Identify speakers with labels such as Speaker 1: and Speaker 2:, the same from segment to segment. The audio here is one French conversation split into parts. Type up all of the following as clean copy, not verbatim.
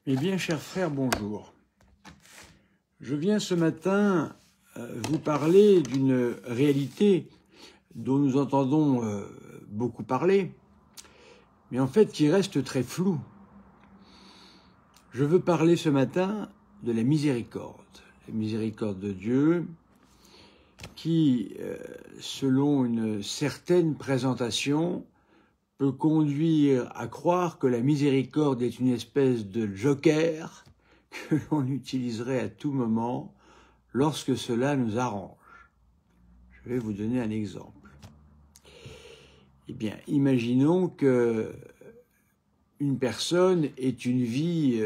Speaker 1: Eh bien, chers frères, bonjour. Je viens ce matin vous parler d'une réalité dont nous entendons beaucoup parler, mais en fait qui reste très floue. Je veux parler ce matin de la miséricorde de Dieu qui, selon une certaine présentation, peut conduire à croire que la miséricorde est une espèce de joker que l'on utiliserait à tout moment lorsque cela nous arrange. Je vais vous donner un exemple. Eh bien, imaginons que une personne ait une vie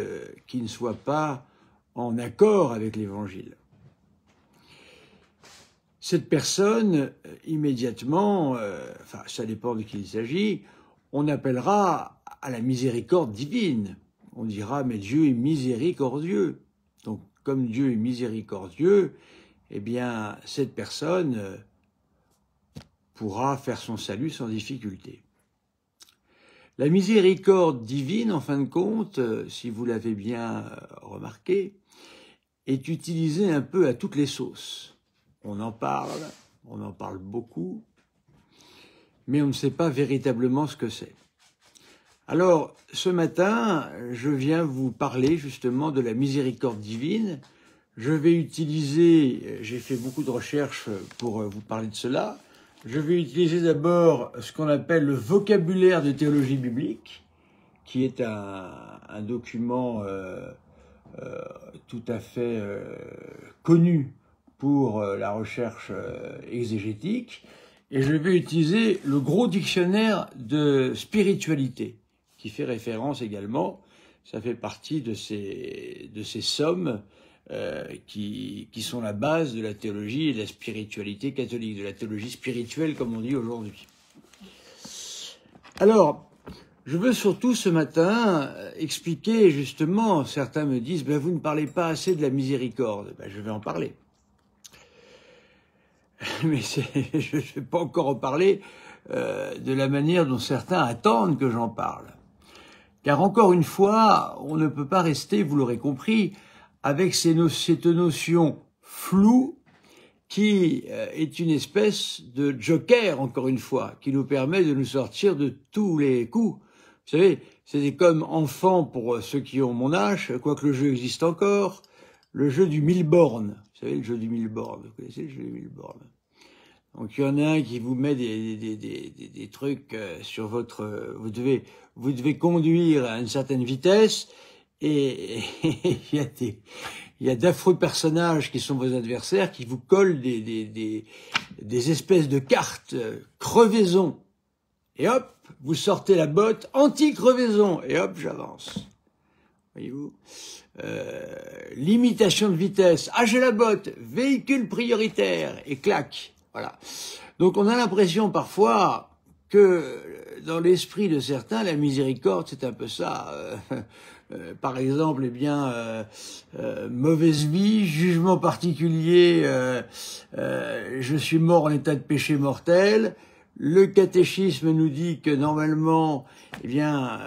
Speaker 1: qui ne soit pas en accord avec l'Évangile. Cette personne, immédiatement, enfin, ça dépend de qui il s'agit, on appellera à la miséricorde divine. On dira, mais Dieu est miséricordieux. Donc, comme Dieu est miséricordieux, eh bien, cette personne pourra faire son salut sans difficulté. La miséricorde divine, en fin de compte, si vous l'avez bien remarqué, est utilisée un peu à toutes les sauces. On en parle beaucoup, mais on ne sait pas véritablement ce que c'est. Alors, ce matin, je viens vous parler justement de la miséricorde divine. Je vais utiliser, j'ai fait beaucoup de recherches pour vous parler de cela, je vais utiliser d'abord ce qu'on appelle le vocabulaire de théologie biblique, qui est un document tout à fait connu pour la recherche exégétique, et je vais utiliser le gros dictionnaire de spiritualité, qui fait référence également, ça fait partie de ces sommes qui sont la base de la théologie et de la spiritualité catholique, de la théologie spirituelle comme on dit aujourd'hui. Alors, je veux surtout ce matin expliquer justement, certains me disent ben, vous ne parlez pas assez de la miséricorde, ben, je vais en parler. Mais je ne vais pas encore en parler de la manière dont certains attendent que j'en parle. Car encore une fois, on ne peut pas rester, vous l'aurez compris, avec cette notion floue qui est une espèce de joker, encore une fois, qui nous permet de nous sortir de tous les coups. Vous savez, c'est comme enfant pour ceux qui ont mon âge, quoique le jeu existe encore, le jeu du 1000 bornes. Vous savez, le jeu du 1000 bornes, vous connaissez le jeu du 1000 bornes. Donc il y en a un qui vous met des trucs sur votre... Vous devez conduire à une certaine vitesse et il y a d'affreux personnages qui sont vos adversaires qui vous collent des espèces de cartes crevaison. Et hop, vous sortez la botte anti-crevaison et hop, j'avance. Voyez-vous, limitation de vitesse. Ah, j'ai la botte, véhicule prioritaire et clac. Voilà. Donc on a l'impression parfois que dans l'esprit de certains, la miséricorde, c'est un peu ça. Par exemple, eh bien, mauvaise vie, jugement particulier, je suis mort en état de péché mortel. Le catéchisme nous dit que normalement, eh bien,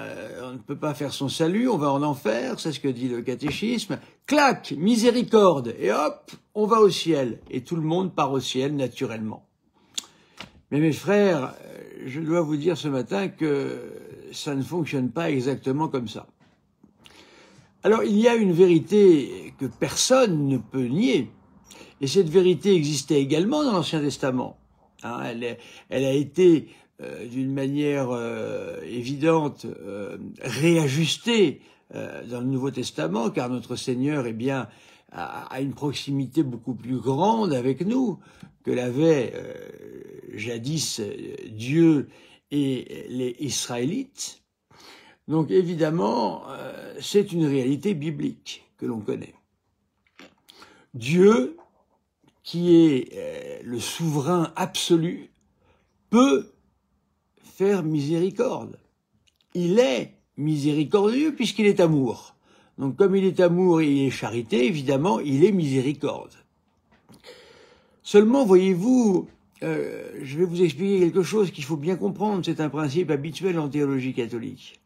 Speaker 1: on ne peut pas faire son salut, on va en enfer, c'est ce que dit le catéchisme. Clac, miséricorde, et hop, on va au ciel. Et tout le monde part au ciel naturellement. Mais mes frères, je dois vous dire ce matin que ça ne fonctionne pas exactement comme ça. Alors, il y a une vérité que personne ne peut nier, et cette vérité existait également dans l'Ancien Testament. Hein, elle a été, d'une manière évidente, réajustée dans le Nouveau Testament, car notre Seigneur, eh bien, a une proximité beaucoup plus grande avec nous que l'avait jadis Dieu et les Israélites. Donc évidemment, c'est une réalité biblique que l'on connaît. Dieu, qui est le souverain absolu, peut faire miséricorde. Il est miséricordieux puisqu'il est amour. Donc comme il est amour et il est charité, évidemment, il est miséricorde. Seulement, voyez-vous, je vais vous expliquer quelque chose qu'il faut bien comprendre, c'est un principe habituel en théologie catholique.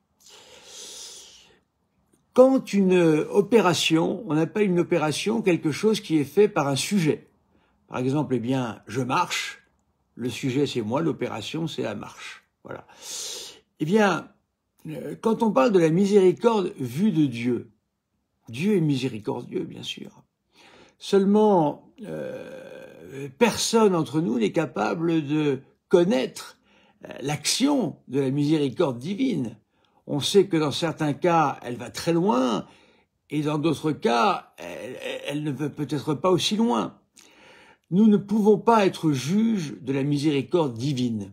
Speaker 1: quand une opération, on appelle une opération quelque chose qui est fait par un sujet. Par exemple, eh bien, je marche, le sujet c'est moi, l'opération c'est la marche. Voilà. Eh bien, quand on parle de la miséricorde vue de Dieu, Dieu est miséricordieux, bien sûr. Seulement, personne entre nous n'est capable de connaître l'action de la miséricorde divine. On sait que dans certains cas, elle va très loin, et dans d'autres cas, elle ne va peut-être pas aussi loin. Nous ne pouvons pas être juges de la miséricorde divine.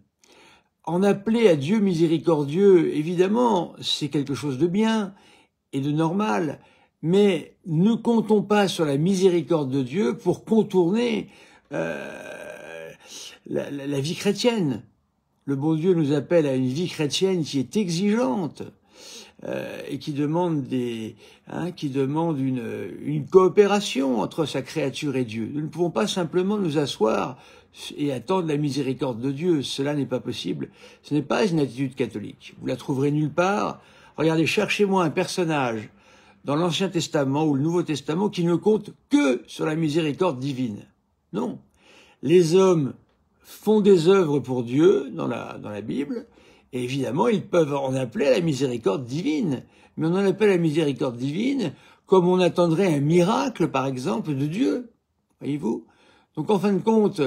Speaker 1: En appeler à Dieu miséricordieux, évidemment, c'est quelque chose de bien et de normal, mais ne comptons pas sur la miséricorde de Dieu pour contourner la vie chrétienne. Le bon Dieu nous appelle à une vie chrétienne qui est exigeante et qui demande une coopération entre sa créature et Dieu. Nous ne pouvons pas simplement nous asseoir et attendre la miséricorde de Dieu. Cela n'est pas possible. Ce n'est pas une attitude catholique. Vous la trouverez nulle part. Regardez, cherchez-moi un personnage dans l'Ancien Testament ou le Nouveau Testament qui ne compte que sur la miséricorde divine. Non. Les hommes font des œuvres pour Dieu dans la Bible, et évidemment, ils peuvent en appeler à la miséricorde divine. Mais on en appelle à la miséricorde divine comme on attendrait un miracle, par exemple, de Dieu. Voyez-vous? Donc, en fin de compte,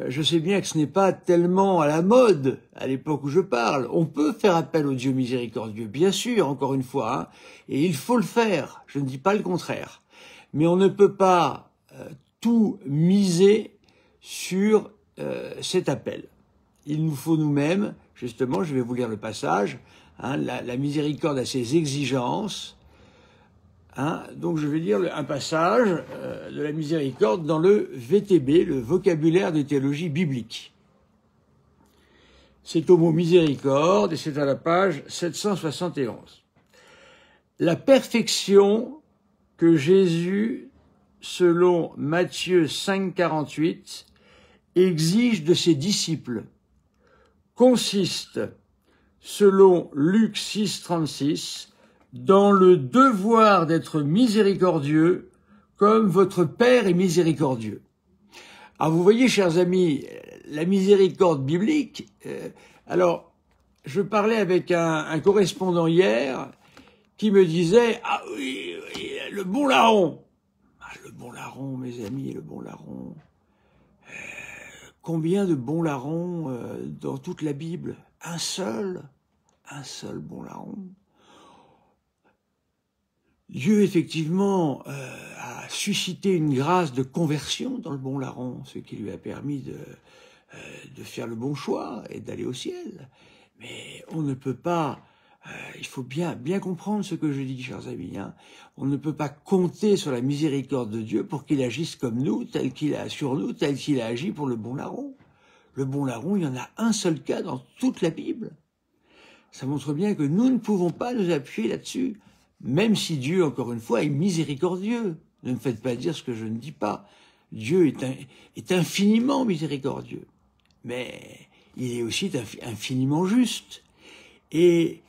Speaker 1: je sais bien que ce n'est pas tellement à la mode à l'époque où je parle. On peut faire appel au Dieu miséricordieux, bien sûr, encore une fois, hein, et il faut le faire. Je ne dis pas le contraire. Mais on ne peut pas tout miser sur cet appel. Il nous faut nous-mêmes, justement, je vais vous lire le passage, hein, la miséricorde a ses exigences. Hein, donc je vais lire un passage de la miséricorde dans le VTB, le vocabulaire de théologie biblique. C'est au mot miséricorde et c'est à la page 771. La perfection que Jésus, selon Matthieu 5,48, exige de ses disciples consiste, selon Luc 6,36, dans le devoir d'être miséricordieux comme votre Père est miséricordieux. Alors vous voyez, chers amis, la miséricorde biblique, alors je parlais avec un correspondant hier qui me disait « Ah oui, le bon larron !» Le bon larron, mes amis, le bon larron. Combien de bons larrons dans toute la Bible? Un seul bon larron. Dieu, effectivement, a suscité une grâce de conversion dans le bon larron, ce qui lui a permis de faire le bon choix et d'aller au ciel. Mais on ne peut pas, il faut bien comprendre ce que je dis, chers amis, hein. On ne peut pas compter sur la miséricorde de Dieu pour qu'il agisse comme nous, tel qu'il a agi pour le bon larron. Le bon larron, il y en a un seul cas dans toute la Bible. Ça montre bien que nous ne pouvons pas nous appuyer là-dessus, même si Dieu, encore une fois, est miséricordieux. Ne me faites pas dire ce que je ne dis pas. Dieu est infiniment miséricordieux, mais il est aussi infiniment juste. Et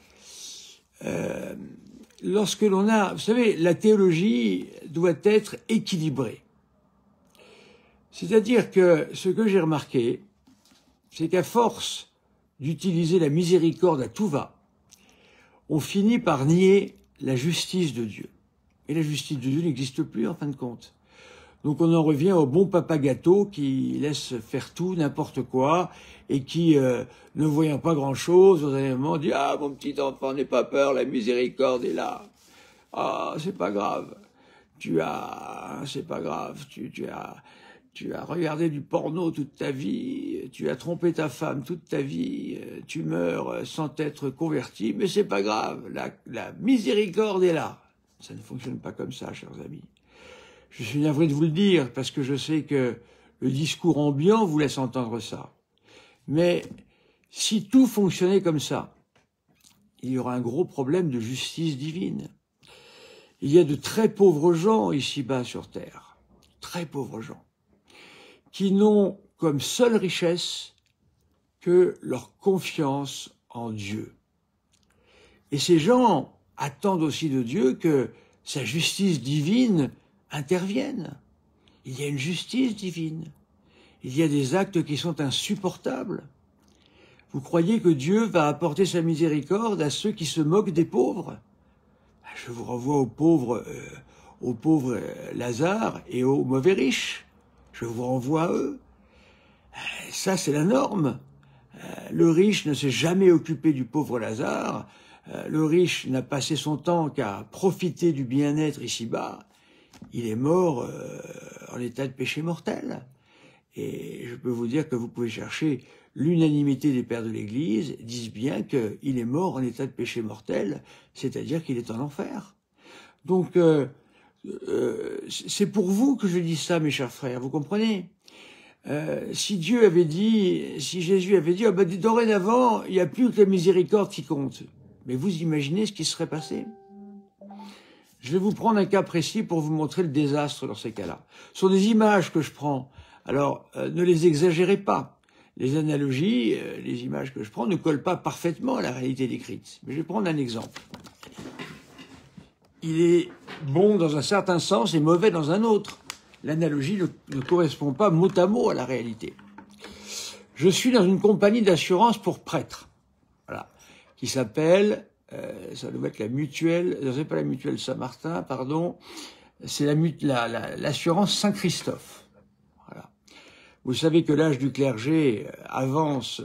Speaker 1: lorsque l'on a, vous savez, la théologie doit être équilibrée. C'est-à-dire que ce que j'ai remarqué, c'est qu'à force d'utiliser la miséricorde à tout va, on finit par nier la justice de Dieu. Et la justice de Dieu n'existe plus en fin de compte. Donc on en revient au bon papa gâteau qui laisse faire tout, n'importe quoi, et qui, ne voyant pas grand-chose, au dernier moment dit « Ah, mon petit enfant, n'aie pas peur, la miséricorde est là. Ah, c'est pas grave. C'est pas grave, tu as regardé du porno toute ta vie, tu as trompé ta femme toute ta vie, tu meurs sans t'être converti, mais c'est pas grave, la miséricorde est là. » Ça ne fonctionne pas comme ça, chers amis. Je suis navré de vous le dire, parce que je sais que le discours ambiant vous laisse entendre ça. Mais si tout fonctionnait comme ça, il y aura un gros problème de justice divine. Il y a de très pauvres gens ici-bas sur terre, très pauvres gens, qui n'ont comme seule richesse que leur confiance en Dieu. Et ces gens attendent aussi de Dieu que sa justice divine intervienne. Il y a une justice divine. Il y a des actes qui sont insupportables. Vous croyez que Dieu va apporter sa miséricorde à ceux qui se moquent des pauvres? Je vous renvoie aux pauvres Lazare et aux mauvais riches. Je vous renvoie à eux. Ça, c'est la norme. Le riche ne s'est jamais occupé du pauvre Lazare. Le riche n'a passé son temps qu'à profiter du bien-être ici-bas. Il est mort en état de péché mortel. Et je peux vous dire que vous pouvez chercher l'unanimité des pères de l'Église, disent bien qu'il est mort en état de péché mortel, c'est-à-dire qu'il est en enfer. Donc, c'est pour vous que je dis ça, mes chers frères, vous comprenez? Si Dieu avait dit, si Jésus avait dit, oh ben, dorénavant, il n'y a plus que la miséricorde qui compte. Mais vous imaginez ce qui serait passé? Je vais vous prendre un cas précis pour vous montrer le désastre dans ces cas-là. Ce sont des images que je prends. Alors, ne les exagérez pas. Les analogies, les images que je prends ne collent pas parfaitement à la réalité décrite. Mais je vais prendre un exemple. Il est bon dans un certain sens et mauvais dans un autre. L'analogie ne correspond pas mot à mot à la réalité. Je suis dans une compagnie d'assurance pour prêtres, voilà, qui s'appelle, ça doit être la mutuelle, c'est pas la mutuelle Saint-Martin, pardon, c'est l'assurance Saint-Christophe. Voilà. Vous savez que l'âge du clergé avance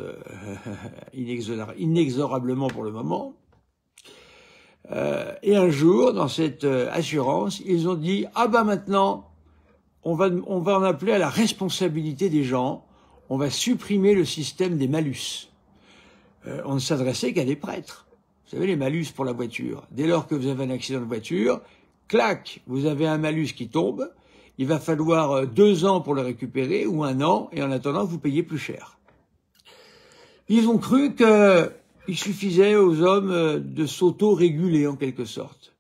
Speaker 1: inexorablement pour le moment. Et un jour, dans cette assurance, ils ont dit « Ah ben maintenant, on va en appeler à la responsabilité des gens, on va supprimer le système des malus. » On ne s'adressait qu'à des prêtres. Vous savez, les malus pour la voiture. Dès lors que vous avez un accident de voiture, clac, vous avez un malus qui tombe, il va falloir 2 ans pour le récupérer, ou 1 an, et en attendant, vous payez plus cher. Ils ont cru qu'il suffisait aux hommes de s'auto-réguler en quelque sorte.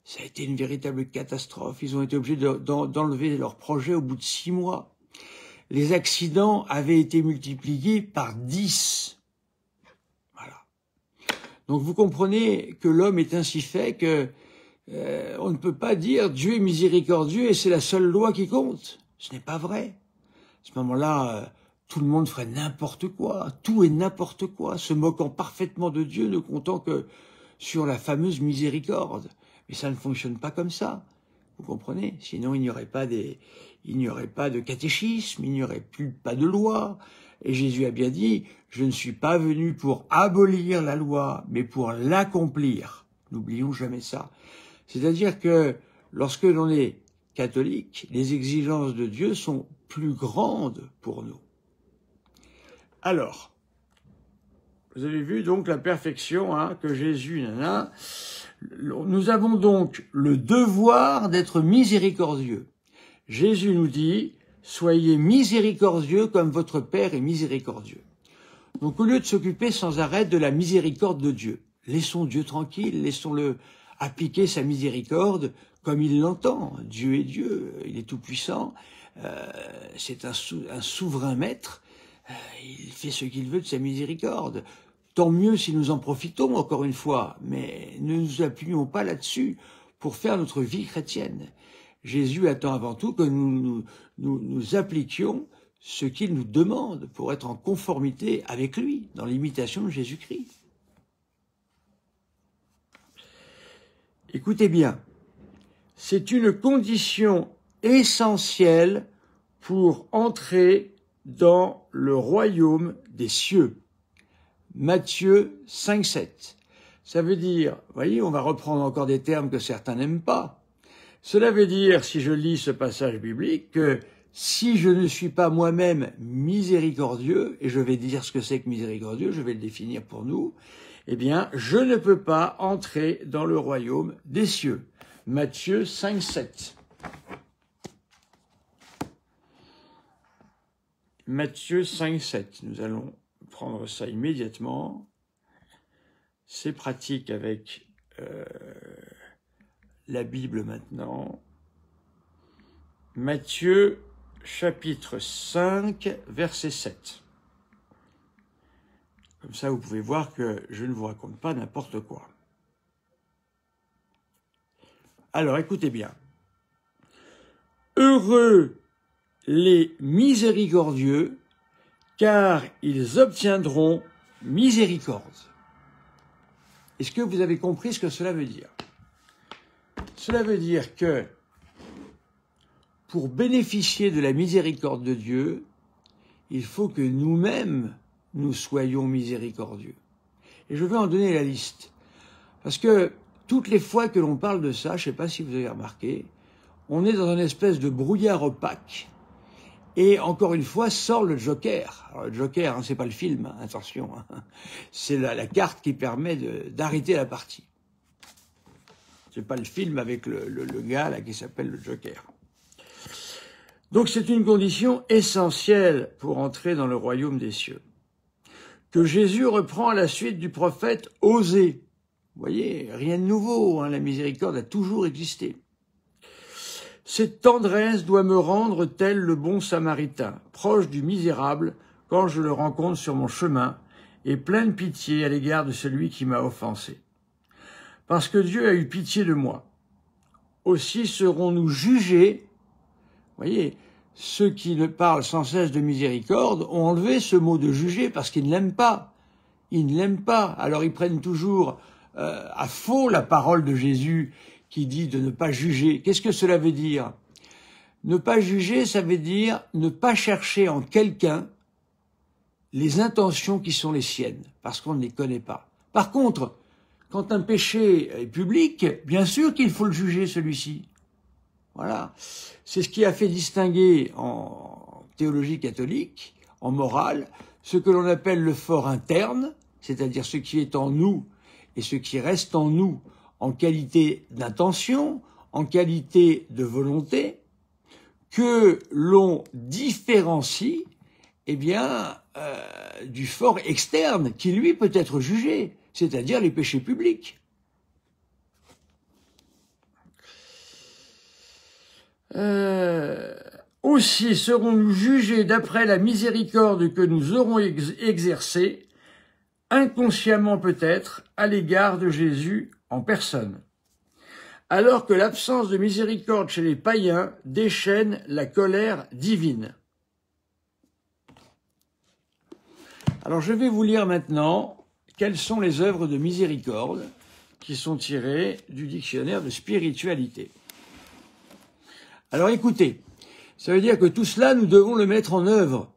Speaker 1: Ça a été une véritable catastrophe. Ils ont été obligés d'enlever leur projet au bout de 6 mois. Les accidents avaient été multipliés par 10. Voilà. Donc vous comprenez que l'homme est ainsi fait que on ne peut pas dire Dieu est miséricordieux et c'est la seule loi qui compte. Ce n'est pas vrai. À ce moment-là, tout le monde ferait n'importe quoi, tout et n'importe quoi, se moquant parfaitement de Dieu, ne comptant que sur la fameuse miséricorde. Mais ça ne fonctionne pas comme ça, vous comprenez? Sinon, il n'y aurait pas de catéchisme, il n'y aurait pas de loi. Et Jésus a bien dit, je ne suis pas venu pour abolir la loi, mais pour l'accomplir. N'oublions jamais ça. C'est-à-dire que lorsque l'on est catholique, les exigences de Dieu sont plus grandes pour nous. Alors, vous avez vu donc la perfection que Jésus a. Nous avons donc le devoir d'être miséricordieux. Jésus nous dit, soyez miséricordieux comme votre Père est miséricordieux. Donc au lieu de s'occuper sans arrêt de la miséricorde de Dieu, laissons Dieu tranquille, laissons-le appliquer sa miséricorde comme il l'entend. Dieu est Dieu, il est tout-puissant, c'est un souverain maître, il fait ce qu'il veut de sa miséricorde. Tant mieux si nous en profitons, encore une fois, mais ne nous appuyons pas là-dessus pour faire notre vie chrétienne. Jésus attend avant tout que nous appliquions ce qu'il nous demande pour être en conformité avec lui, dans l'imitation de Jésus-Christ. Écoutez bien, c'est une condition essentielle pour entrer dans le royaume des cieux. Matthieu 5,7. Ça veut dire, vous voyez, on va reprendre encore des termes que certains n'aiment pas. Cela veut dire, si je lis ce passage biblique, que si je ne suis pas moi-même miséricordieux, et je vais dire ce que c'est que miséricordieux, je vais le définir pour nous, eh bien, je ne peux pas entrer dans le royaume des cieux. Matthieu 5,7. Matthieu 5,7. Nous allons prendre ça immédiatement. C'est pratique avec la Bible maintenant. Matthieu chapitre 5, verset 7. Comme ça, vous pouvez voir que je ne vous raconte pas n'importe quoi. Alors, écoutez bien. Heureux les miséricordieux, car ils obtiendront miséricorde. Est-ce que vous avez compris ce que cela veut dire? Cela veut dire que pour bénéficier de la miséricorde de Dieu, il faut que nous-mêmes, nous soyons miséricordieux. Et je vais en donner la liste. Parce que toutes les fois que l'on parle de ça, je ne sais pas si vous avez remarqué, on est dans une espèce de brouillard opaque. Et encore une fois, sort le Joker. Alors le Joker, hein, c'est pas le film, hein, attention. Hein. C'est la carte qui permet d'arrêter la partie. C'est pas le film avec le gars là qui s'appelle le Joker. Donc c'est une condition essentielle pour entrer dans le royaume des cieux. Que Jésus reprend à la suite du prophète Osée. Vous voyez, rien de nouveau, hein, la miséricorde a toujours existé. Cette tendresse doit me rendre tel le bon samaritain, proche du misérable quand je le rencontre sur mon chemin, et plein de pitié à l'égard de celui qui m'a offensé. Parce que Dieu a eu pitié de moi. Aussi serons-nous jugés. Vous voyez, ceux qui ne parlent sans cesse de miséricorde ont enlevé ce mot de juger parce qu'ils ne l'aiment pas. Ils ne l'aiment pas. Alors ils prennent toujours à faux la parole de Jésus qui dit de ne pas juger. Qu'est-ce que cela veut dire? Ne pas juger, ça veut dire ne pas chercher en quelqu'un les intentions qui sont les siennes, parce qu'on ne les connaît pas. Par contre, quand un péché est public, bien sûr qu'il faut le juger, celui-ci. Voilà. C'est ce qui a fait distinguer en théologie catholique, en morale, ce que l'on appelle le fort interne, c'est-à-dire ce qui est en nous et ce qui reste en nous en qualité d'intention, en qualité de volonté, que l'on différencie, eh bien, du fort externe qui, lui, peut être jugé, c'est-à-dire les péchés publics. Aussi serons-nous jugés d'après la miséricorde que nous aurons exercée, inconsciemment peut-être, à l'égard de Jésus en personne. Alors que l'absence de miséricorde chez les païens déchaîne la colère divine. Alors je vais vous lire maintenant quelles sont les œuvres de miséricorde qui sont tirées du dictionnaire de spiritualité. Alors écoutez, ça veut dire que tout cela, nous devons le mettre en œuvre.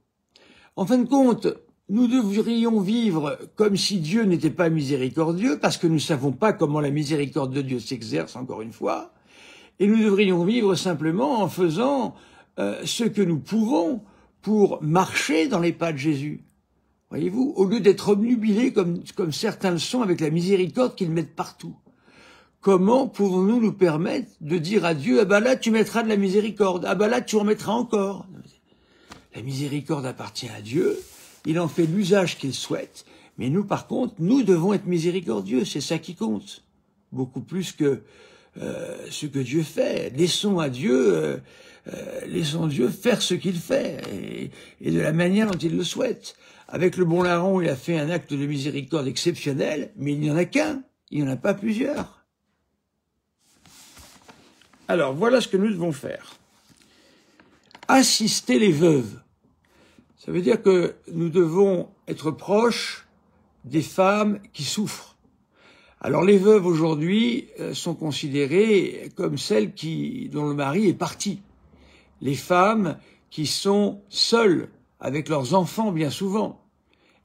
Speaker 1: En fin de compte, nous devrions vivre comme si Dieu n'était pas miséricordieux, parce que nous ne savons pas comment la miséricorde de Dieu s'exerce, encore une fois, et nous devrions vivre simplement en faisant ce que nous pouvons pour marcher dans les pas de Jésus. Voyez-vous, au lieu d'être obnubilés comme certains le sont avec la miséricorde qu'ils mettent partout. Comment pouvons-nous nous permettre de dire à Dieu, ah ben là tu mettras de la miséricorde, ah ben là tu en mettras encore. La miséricorde appartient à Dieu, il en fait l'usage qu'il souhaite, mais nous par contre, nous devons être miséricordieux, c'est ça qui compte. Beaucoup plus que ce que Dieu fait. Laissons Dieu faire ce qu'il fait, et de la manière dont il le souhaite. Avec le bon larron, il a fait un acte de miséricorde exceptionnel, mais il n'y en a qu'un, il n'y en a pas plusieurs. Alors, voilà ce que nous devons faire. Assister les veuves. Ça veut dire que nous devons être proches des femmes qui souffrent. Alors, les veuves, aujourd'hui, sont considérées comme celles dont le mari est parti. Les femmes qui sont seules, avec leurs enfants bien souvent.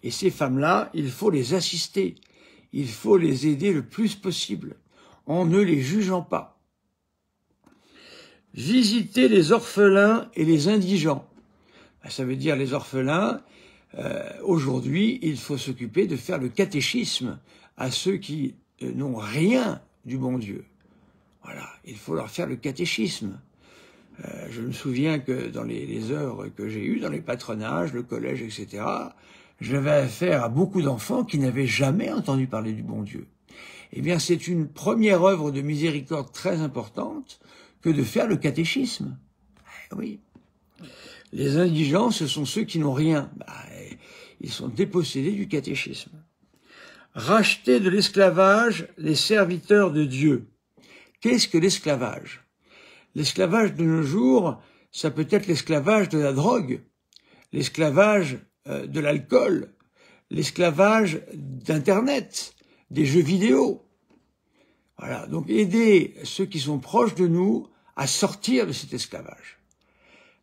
Speaker 1: Et ces femmes-là, il faut les assister. Il faut les aider le plus possible, en ne les jugeant pas. Visiter les orphelins et les indigents. Ça veut dire les orphelins, aujourd'hui, il faut s'occuper de faire le catéchisme à ceux qui n'ont rien du bon Dieu. Voilà, il faut leur faire le catéchisme. Je me souviens que dans les œuvres que j'ai eues, dans les patronages, le collège, etc., j'avais affaire à beaucoup d'enfants qui n'avaient jamais entendu parler du bon Dieu. Eh bien, c'est une première œuvre de miséricorde très importante que de faire le catéchisme. Oui. Les indigents, ce sont ceux qui n'ont rien. Ils sont dépossédés du catéchisme. Racheter de l'esclavage les serviteurs de Dieu. Qu'est-ce que l'esclavage? L'esclavage de nos jours, ça peut être l'esclavage de la drogue, l'esclavage de l'alcool, l'esclavage d'Internet, des jeux vidéo. Voilà, donc aider ceux qui sont proches de nous à sortir de cet esclavage.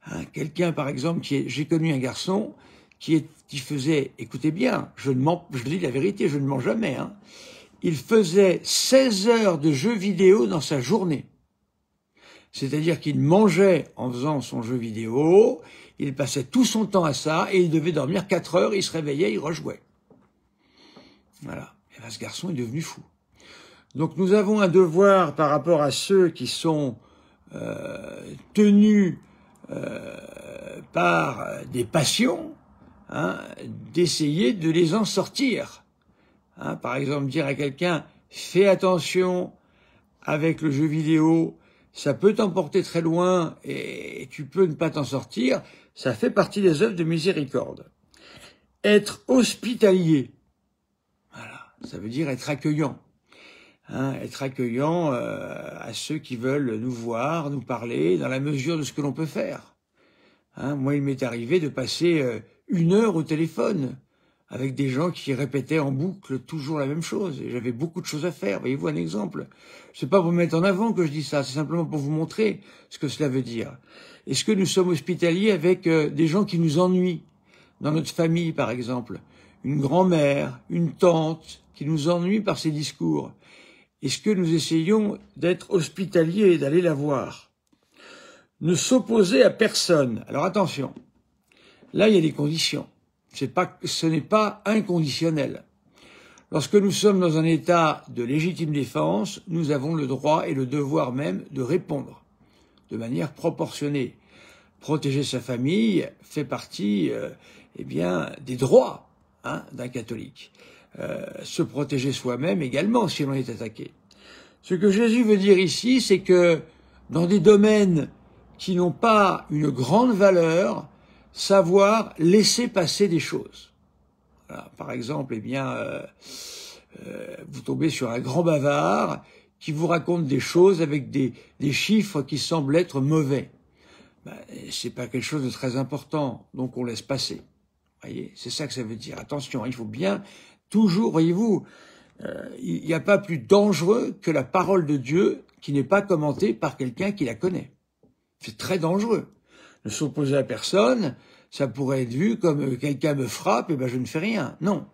Speaker 1: Hein, quelqu'un, par exemple, j'ai connu un garçon qui faisait, écoutez bien, je dis la vérité, je ne mens jamais, hein, il faisait 16 heures de jeux vidéo dans sa journée. C'est-à-dire qu'il mangeait en faisant son jeu vidéo, il passait tout son temps à ça, et il devait dormir 4 heures, il se réveillait, il rejouait. Voilà. Et là, ce garçon est devenu fou. Donc nous avons un devoir par rapport à ceux qui sont tenus par des passions, hein, d'essayer de les en sortir. Hein, par exemple, dire à quelqu'un « fais attention avec le jeu vidéo », ça peut t'emporter très loin et tu peux ne pas t'en sortir, ça fait partie des œuvres de miséricorde. Être hospitalier, voilà, ça veut dire être accueillant. Hein, être accueillant à ceux qui veulent nous voir, nous parler, dans la mesure de ce que l'on peut faire. Hein, moi, il m'est arrivé de passer 1 heure au téléphone avec des gens qui répétaient en boucle toujours la même chose. Et j'avais beaucoup de choses à faire. Voyez-vous un exemple? C'est pas pour me mettre en avant que je dis ça, c'est simplement pour vous montrer ce que cela veut dire. Est-ce que nous sommes hospitaliers avec des gens qui nous ennuient? Dans notre famille, par exemple, une grand-mère, une tante qui nous ennuie par ses discours. Est-ce que nous essayons d'être hospitaliers et d'aller la voir? Ne s'opposer à personne. Alors attention, là il y a des conditions. Ce n'est pas inconditionnel. Lorsque nous sommes dans un état de légitime défense, nous avons le droit et le devoir même de répondre de manière proportionnée. Protéger sa famille fait partie eh bien, des droits, hein, d'un catholique. Se protéger soi-même également si l'on est attaqué. Ce que Jésus veut dire ici, c'est que dans des domaines qui n'ont pas une grande valeur, savoir laisser passer des choses. Voilà, par exemple, eh bien, vous tombez sur un grand bavard qui vous raconte des choses avec des chiffres qui semblent être mauvais. Ben, c'est pas quelque chose de très important, donc on laisse passer. Voyez, c'est ça que ça veut dire. Attention, il faut bien toujours, voyez-vous, il n'y a pas plus dangereux que la parole de Dieu qui n'est pas commentée par quelqu'un qui la connaît. C'est très dangereux. Ne s'opposer à personne, ça pourrait être vu comme quelqu'un me frappe, et ben je ne fais rien. Non.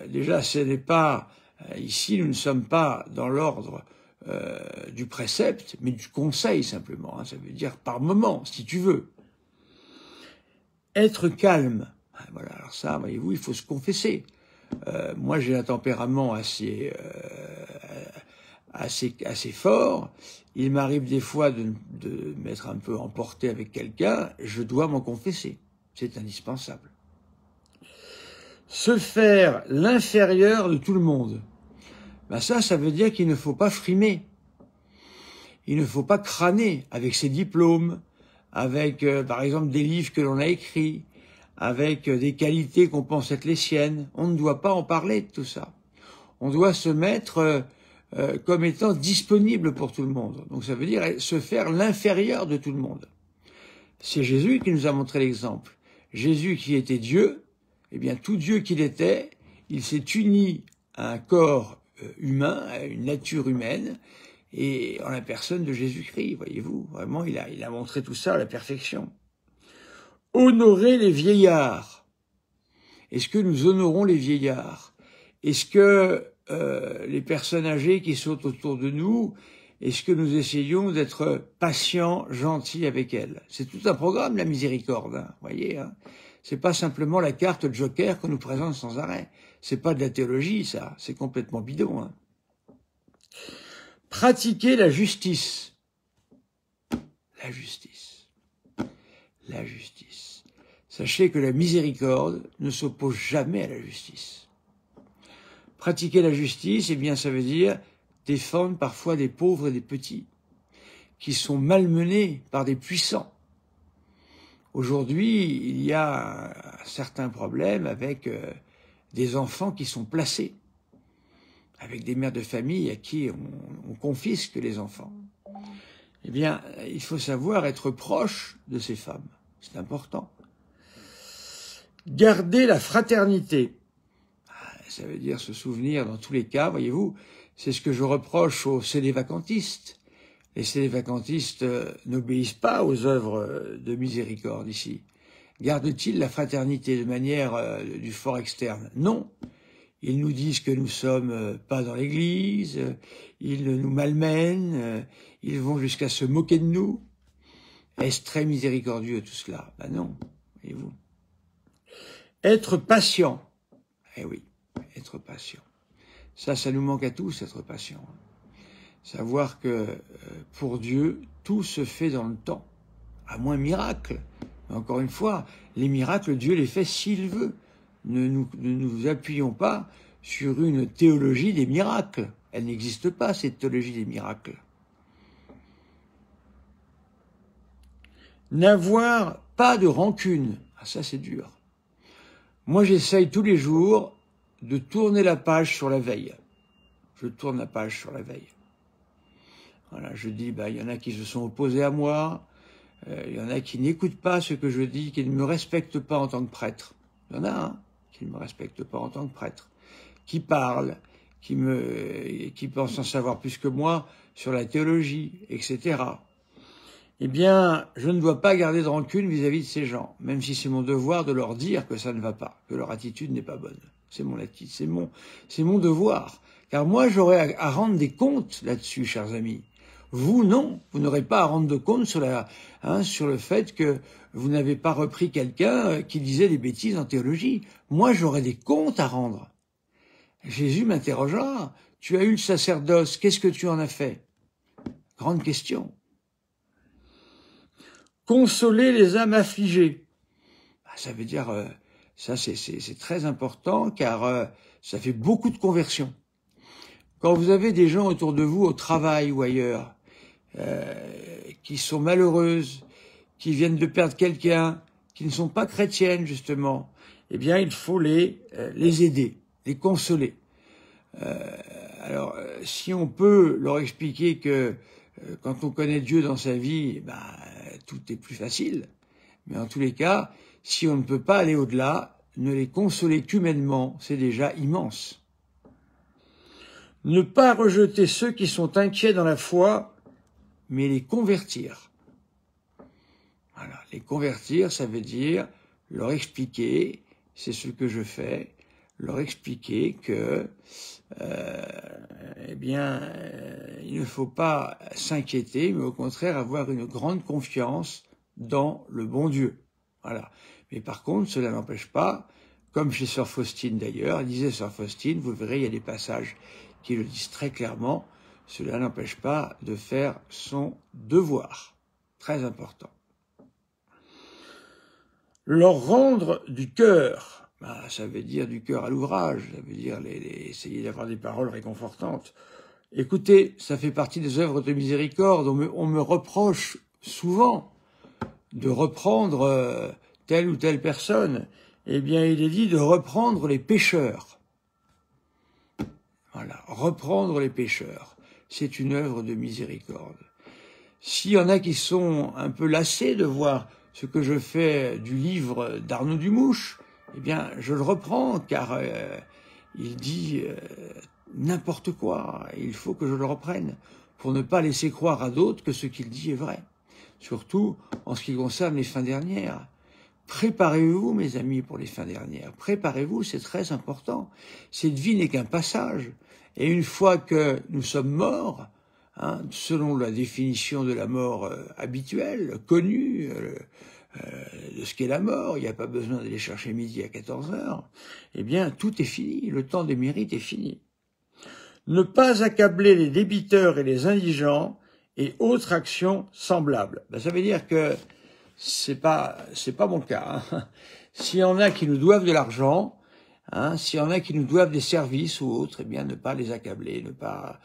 Speaker 1: Déjà, ce n'est pas ici, nous ne sommes pas dans l'ordre du précepte, mais du conseil simplement. Hein, ça veut dire par moment, si tu veux. Être calme. Voilà. Alors ça, voyez-vous, il faut se confesser. Moi, j'ai un tempérament assez fort. Il m'arrive des fois de m'être un peu emporté avec quelqu'un. Je dois m'en confesser. C'est indispensable. Se faire l'inférieur de tout le monde. Ben ça veut dire qu'il ne faut pas frimer. Il ne faut pas crâner avec ses diplômes, avec, par exemple, des livres que l'on a écrits, avec des qualités qu'on pense être les siennes. On ne doit pas en parler de tout ça. On doit se mettre comme étant disponible pour tout le monde. Donc ça veut dire se faire l'inférieur de tout le monde. C'est Jésus qui nous a montré l'exemple. Jésus qui était Dieu, eh bien tout Dieu qu'il était, il s'est uni à un corps humain, à une nature humaine, et en la personne de Jésus-Christ, voyez-vous. Vraiment, il a montré tout ça à la perfection. Honorer les vieillards. Est-ce que nous honorons les vieillards? Est-ce que les personnes âgées qui sont autour de nous, est-ce que nous essayons d'être patients, gentils avec elles? C'est tout un programme, la miséricorde, hein, voyez. Hein. C'est pas simplement la carte Joker qu'on nous présente sans arrêt. C'est pas de la théologie, ça. C'est complètement bidon. Hein. Pratiquer la justice. La justice. La justice. Sachez que la miséricorde ne s'oppose jamais à la justice. Pratiquer la justice, eh bien, ça veut dire défendre parfois des pauvres et des petits qui sont malmenés par des puissants. Aujourd'hui, il y a un certain problème avec des enfants qui sont placés. avec des mères de famille à qui on confisque les enfants. Eh bien, il faut savoir être proche de ces femmes. C'est important. Garder la fraternité. Ça veut dire se souvenir dans tous les cas, voyez-vous, c'est ce que je reproche aux sédévacantistes. Les sédévacantistes n'obéissent pas aux œuvres de miséricorde ici. Gardent-ils la fraternité de manière du fort externe? Non. Ils nous disent que nous sommes pas dans l'église, ils nous malmènent, ils vont jusqu'à se moquer de nous. Est-ce très miséricordieux tout cela? Ben non, voyez-vous. Être patient. Eh oui, être patient. Ça nous manque à tous, être patient. Savoir que pour Dieu, tout se fait dans le temps. À moins miracle. Mais encore une fois, les miracles, Dieu les fait s'il veut. Ne nous appuyons pas sur une théologie des miracles. Elle n'existe pas, cette théologie des miracles. N'avoir pas de rancune. Ah, ça, c'est dur. Moi, j'essaye tous les jours de tourner la page sur la veille. Je tourne la page sur la veille. Voilà, je dis, il y en a qui se sont opposés à moi, il y en a qui n'écoutent pas ce que je dis, qui ne me respectent pas en tant que prêtre. Il y en a, hein, qui ne me respectent pas en tant que prêtre, qui parlent, qui pensent en savoir plus que moi sur la théologie, etc. Eh bien, je ne dois pas garder de rancune vis-à-vis de ces gens, même si c'est mon devoir de leur dire que ça ne va pas, que leur attitude n'est pas bonne. C'est mon attitude, c'est mon devoir. Car moi, j'aurai à rendre des comptes là-dessus, chers amis. Vous, non, vous n'aurez pas à rendre de compte sur le fait que vous n'avez pas repris quelqu'un qui disait des bêtises en théologie. Moi, j'aurai des comptes à rendre. Jésus m'interrogera. Tu as eu le sacerdoce, qu'est-ce que tu en as fait? Grande question. Consoler les âmes affligées. Ça veut dire, ça c'est très important car ça fait beaucoup de conversions. Quand vous avez des gens autour de vous au travail ou ailleurs qui sont malheureuses, qui viennent de perdre quelqu'un, qui ne sont pas chrétiennes justement, eh bien il faut les aider, les consoler. Alors si on peut leur expliquer que quand on connaît Dieu dans sa vie, tout est plus facile. Mais en tous les cas, si on ne peut pas aller au-delà, ne les consoler qu'humainement, c'est déjà immense. Ne pas rejeter ceux qui sont inquiets dans la foi, mais les convertir. Voilà, les convertir, ça veut dire leur expliquer, c'est ce que je fais, leur expliquer que, il ne faut pas s'inquiéter, mais au contraire avoir une grande confiance dans le bon Dieu. Voilà. Mais par contre, cela n'empêche pas, comme chez Sœur Faustine d'ailleurs, disait Sœur Faustine, vous verrez, il y a des passages qui le disent très clairement, cela n'empêche pas de faire son devoir. Très important. Leur rendre du cœur. Ça veut dire du cœur à l'ouvrage, ça veut dire essayer d'avoir des paroles réconfortantes. Écoutez, ça fait partie des œuvres de miséricorde. On me reproche souvent de reprendre telle ou telle personne. Eh bien, il est dit de reprendre les pécheurs. Voilà, reprendre les pécheurs. C'est une œuvre de miséricorde. S'il y en a qui sont un peu lassés de voir ce que je fais du livre d'Arnaud Dumouche, eh bien, je le reprends, car il dit n'importe quoi. Il faut que je le reprenne, pour ne pas laisser croire à d'autres que ce qu'il dit est vrai. Surtout en ce qui concerne les fins dernières. Préparez-vous, mes amis, pour les fins dernières. Préparez-vous, c'est très important. Cette vie n'est qu'un passage. Et une fois que nous sommes morts, selon la définition de la mort habituelle, connue, de ce qu'est la mort, il n'y a pas besoin d'aller chercher midi à 14h, eh bien, tout est fini, le temps des mérites est fini. Ne pas accabler les débiteurs et les indigents et autres actions semblables. Ça veut dire que c'est pas mon cas. S'il y en a qui nous doivent de l'argent, s'il y en a qui nous doivent des services ou autres, eh bien, ne pas les accabler, ne pas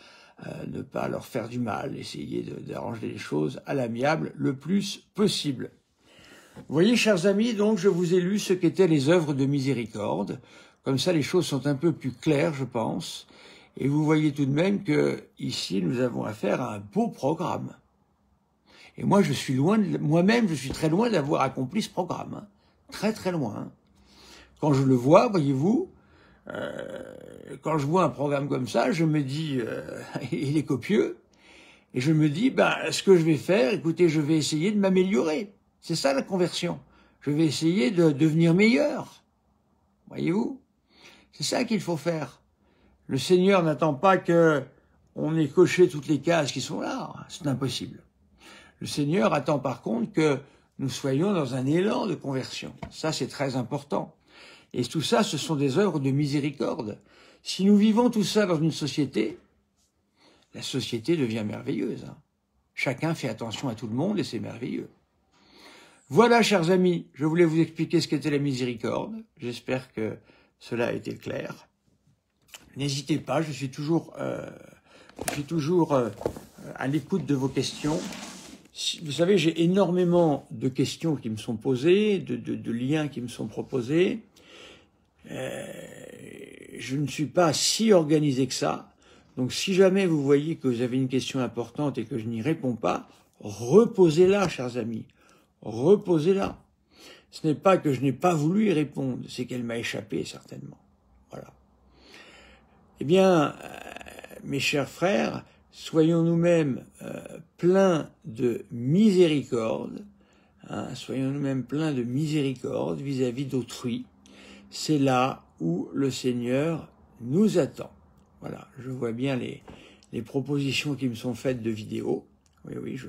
Speaker 1: leur faire du mal, essayer d'arranger les choses à l'amiable le plus possible. Vous voyez, chers amis, donc je vous ai lu ce qu'étaient les œuvres de miséricorde. Comme ça, les choses sont un peu plus claires, je pense. Et vous voyez tout de même que ici, nous avons affaire à un beau programme. Et moi, je suis moi-même, je suis très loin d'avoir accompli ce programme. Hein. Très, très loin. Hein. Quand je le vois, voyez-vous, quand je vois un programme comme ça, je me dis, il est copieux. Et je me dis, ce que je vais faire, écoutez, je vais essayer de m'améliorer. C'est ça la conversion. Je vais essayer de devenir meilleur. Voyez-vous? C'est ça qu'il faut faire. Le Seigneur n'attend pas que on ait coché toutes les cases qui sont là. C'est impossible. Le Seigneur attend par contre que nous soyons dans un élan de conversion. Ça, c'est très important. Et tout ça, ce sont des œuvres de miséricorde. Si nous vivons tout ça dans une société, la société devient merveilleuse. Hein. Chacun fait attention à tout le monde et c'est merveilleux. Voilà, chers amis, je voulais vous expliquer ce qu'était la miséricorde. J'espère que cela a été clair. N'hésitez pas, je suis toujours à l'écoute de vos questions. Vous savez, j'ai énormément de questions qui me sont posées, de liens qui me sont proposés. Je ne suis pas si organisé que ça. Donc, si jamais vous voyez que vous avez une question importante et que je n'y réponds pas, reposez-la, chers amis. Reposez-la. Ce n'est pas que je n'ai pas voulu y répondre, c'est qu'elle m'a échappé, certainement. Voilà. Eh bien, mes chers frères, soyons nous-mêmes pleins de miséricorde, hein, soyons nous-mêmes pleins de miséricorde vis-à-vis d'autrui. C'est là où le Seigneur nous attend. Voilà, je vois bien les propositions qui me sont faites de vidéos. Oui,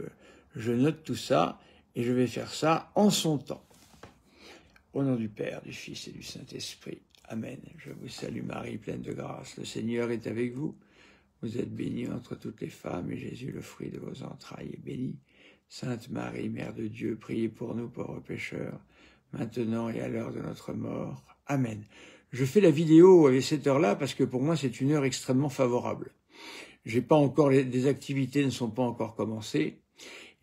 Speaker 1: je note tout ça et je vais faire ça en son temps. Au nom du Père, du Fils et du Saint-Esprit. Amen. Je vous salue Marie, pleine de grâce. Le Seigneur est avec vous. Vous êtes bénie entre toutes les femmes, et Jésus, le fruit de vos entrailles, est béni. Sainte Marie, Mère de Dieu, priez pour nous pauvres pécheurs, maintenant et à l'heure de notre mort. Amen. Je fais la vidéo à cette heure-là parce que pour moi, c'est une heure extrêmement favorable. J'ai pas encore, des activités ne sont pas encore commencées,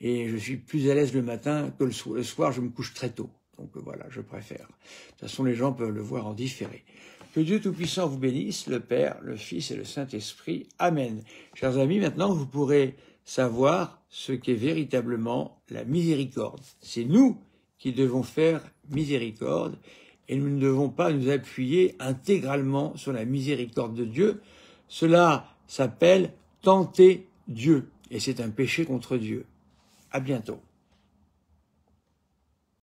Speaker 1: et je suis plus à l'aise le matin que le soir, je me couche très tôt. Donc voilà, je préfère. De toute façon, les gens peuvent le voir en différé. Que Dieu Tout-Puissant vous bénisse, le Père, le Fils et le Saint-Esprit. Amen. Chers amis, maintenant, vous pourrez savoir ce qu'est véritablement la miséricorde. C'est nous qui devons faire miséricorde et nous ne devons pas nous appuyer intégralement sur la miséricorde de Dieu. Cela s'appelle tenter Dieu et c'est un péché contre Dieu. À bientôt.